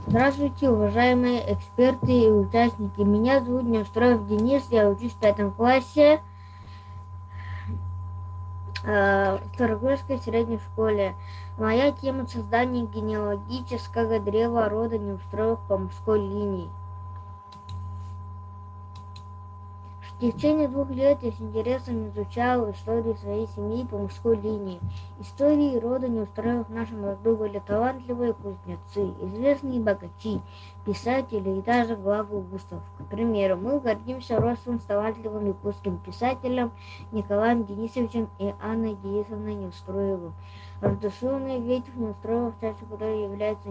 Здравствуйте, уважаемые эксперты и участники. Меня зовут Неустроев Денис, я учусь в пятом классе в Старогорской средней школе. Моя тема создания генеалогического древа рода Неустроев по мужской линии. В течение 2 лет я с интересом изучал историю своей семьи по мужской линии. Истории рода Неустроевых в нашем роду были талантливые кузнецы, известные богачи, писатели и даже главы вузов. К примеру, мы гордимся родством с талантливым якутским писателем Николаем Денисовичем и Анной Денисовной Неустроевым. Рождественная ветвь Неустроевых, частью которой является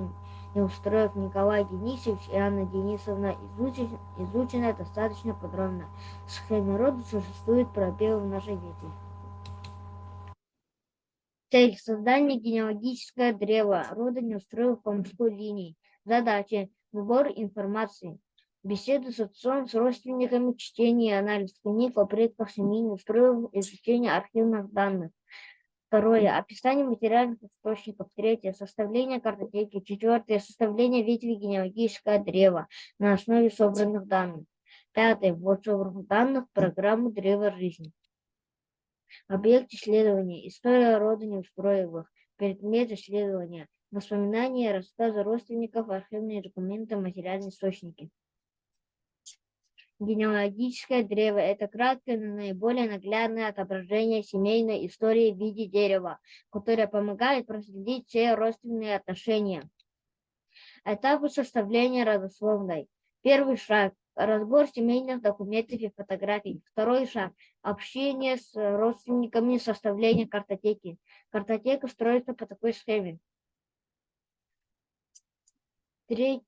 Неустроев Николай Денисович и Анна Денисовна, изучена достаточно подробно. В схеме рода существует пробел в нашей ветви. Цель – создание генеалогического древа рода Неустроев по мужской линии. Задача – сбор информации. Беседы с отцом, с родственниками, чтение и анализ книг о предках семьи Неустроевых, изучение архивных данных. Второе – описание материальных источников. Третье – составление картотеки. Четвертое – составление ветви генеалогического древа на основе собранных данных. Пятое – ввод собранных данных в программу древа жизни. Объект исследования – история рода Неустроевых. Предмет исследования – воспоминания, рассказы родственников, архивные документы, материальные источники. Генеалогическое древо – это краткое, но наиболее наглядное отображение семейной истории в виде дерева, которое помогает проследить все родственные отношения. Этапы составления родословной. Первый шаг – разбор семейных документов и фотографий. Второй шаг – общение с родственниками, составление картотеки. Картотека строится по такой схеме. Третий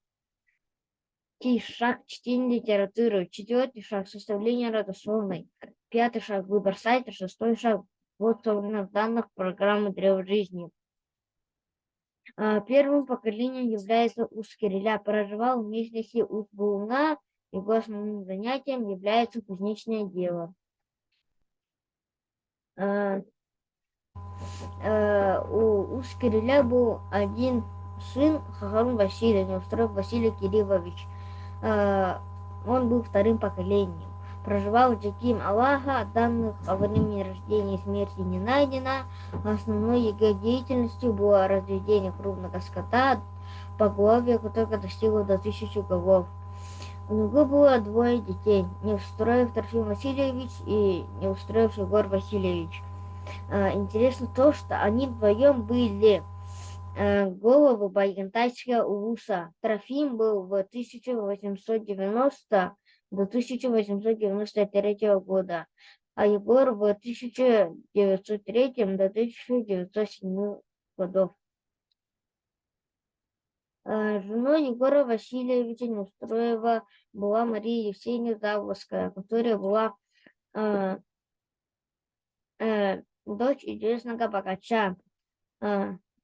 шаг – чтение литературы. Четвертый шаг – составление родословной. Пятый шаг – выбор сайта. Шестой шаг – ввод собранных данных программы древа жизни. Первым поколением является Ускириля. Проживал в местности Узбулна. Его основным занятием является кузнечное дело. У Ускириля был один сын Хахарун Василий, Неустроев Василий Кириллович. Он был вторым поколением. Проживал в Джаким Аллаха, данных о времени рождения и смерти не найдено. Основной его деятельностью было разведение крупного скота, поголовье которого достигло до 1000 голов. У него было 2 детей, Неустроев Трофим Васильевич и Неустроев Егор Васильевич. Интересно то, что они вдвоем были головы Байгантайского улуса. Трофим был в 1890 до 1893 года, а Егор в 1903 до 1907 годов. Женой Егора Васильевича Неустроева была Мария Евсеевна Заводская, которая была дочь известного богача.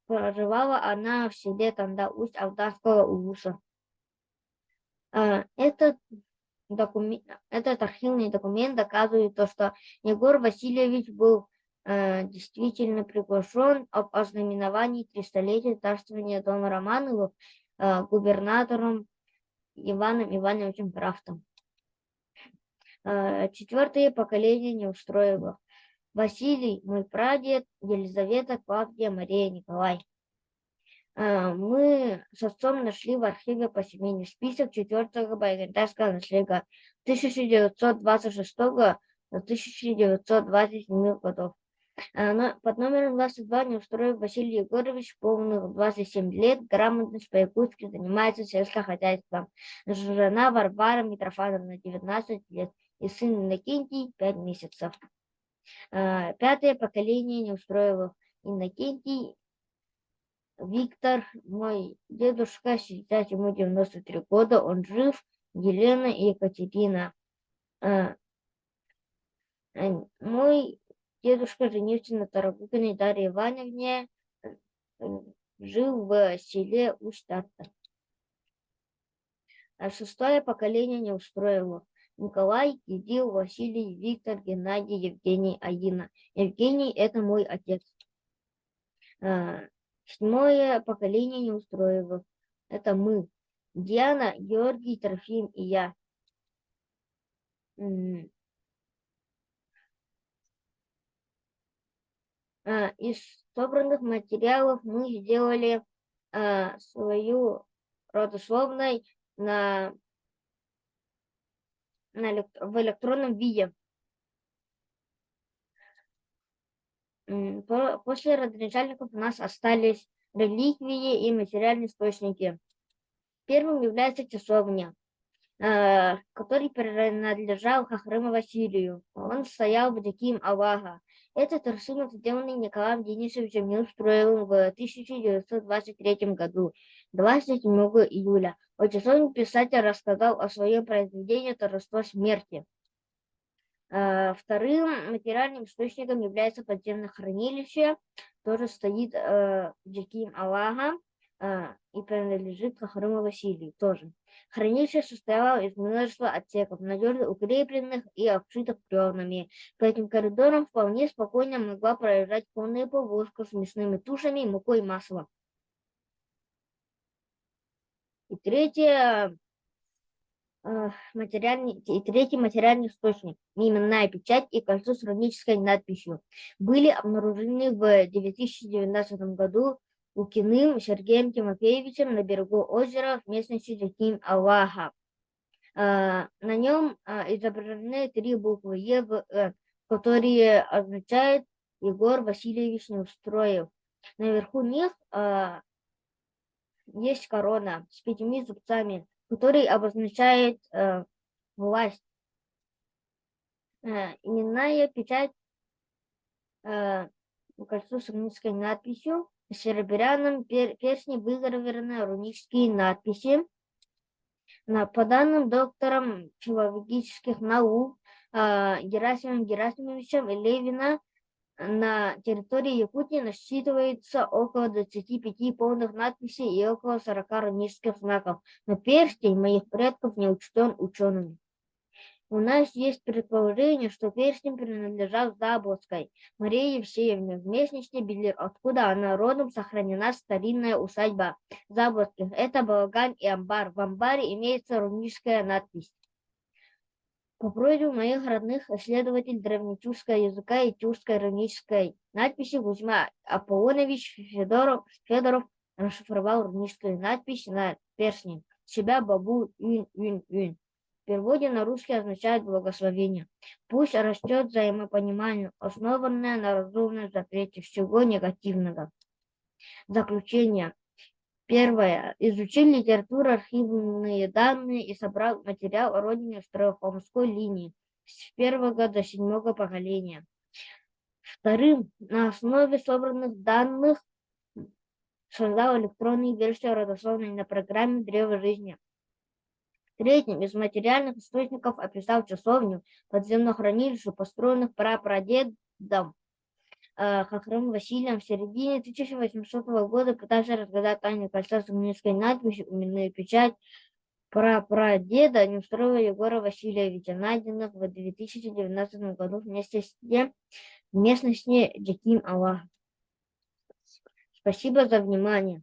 Проживала она в селе Танда, Усть-Алданского улуса. Этот архивный документ доказывает то, что Егор Васильевич был действительно приглашен об ознаменовании 300-летия царствования дома Романовых губернатором Иваном Ивановичем Крафтом. Четвертое поколение Неустроевых. Василий, мой прадед, Елизавета, Клавдия, Мария, Николай. Мы с отцом нашли в архиве посемейный список 4-го байгантайского наследия 1926 до 1927 годов. Под номером 22 Неустроев Василий Егорович, полных 27 лет, грамотность по-якутски, занимается сельскохозяйством. Жена Варвара Митрофановна, 19 лет, и сын Иннокентий, 5 месяцев. Пятое поколение Неустроевых. Иннокентий Виктор, мой дедушка, сейчас ему 93 года, он жив. Елена и Екатерина. Мой дедушка женился на Тарагукиной Дарье Ивановне, жил в селе Усть-Тарта. Шестое поколение Неустроевых. Николай, Кирилл, Василий, Виктор, Геннадий, Евгений, Аина. Евгений – это мой отец. Седьмое поколение Неустроевых. Это мы. Диана, Георгий, Трофим и я. Из собранных материалов мы сделали свою родословной в электронном виде. После родоначальников у нас остались реликвии и материальные источники. Первым является часовня, который принадлежал Хахрыму Василию. Он стоял в Диким Аллаха. Этот рисунок, сделанный Николаем Денисовичем Неустроевым в 1923 году, 27 июля. О часовне писатель рассказал о своем произведении «Торжество смерти». Вторым материальным источником является подземное хранилище, тоже стоит в Диким Аллаха и принадлежит Хахрыму Василию тоже. Хранилище состояло из множества отсеков, надежно укрепленных и обшитых бревнами. По этим коридорам вполне спокойно могла проезжать конная повозка с мясными тушами, мукой и маслом. И третий материальный источник, именная печать и кольцо с рунической надписью, были обнаружены в 2019 году Лукиным Сергеем Тимофеевичем на берегу озера в местности Диким Аллаха. На нем изображены 3 буквы Е, В, Э, которые означают Егор Васильевич Неустроев. Наверху них есть корона с 5 зубцами, который обозначает власть. Именная печать кольцо с рунической надписью. В серебряном перстне выгравированы рунические надписи. По данным доктором филологических наук Герасимом Герасимовичем Левина, на территории Якутии насчитывается около 25 полных надписей и около 40 рунических знаков, но перстень моих предков не учтен учеными. У нас есть предположение, что перстень принадлежал Заблодской Марии Евсеевне в местности Белир, откуда она родом, сохранена старинная усадьба Заблодских. Это балаган и амбар. В амбаре имеется руническая надпись. По просьбе моих родных исследователь древнетюркского языка и тюркской рунической надписи Кузьма Аполлонович Федоров расшифровал руническую надпись на перстне себя Бабу Юн. В переводе на русский означает благословение. Пусть растет взаимопонимание, основанное на разумном запрете всего негативного. Заключение. Первое. Изучил литературу, архивные данные и собрал материал о родине Устроев по морской линии с 1 до 7 поколения. Вторым. На основе собранных данных создал электронную версию родословной на программе «Древо жизни». Третьим. Из материальных источников описал часовню, подземное хранилище, построенных прапрадедом Хахрым Василием в середине 1800 года, пытался разгадать тайну кольца с рунической надписью, именную печать прапрадеда Неустроева Егора Васильевича, найденных в 2019 году в местности Диким Аллах. Спасибо за внимание.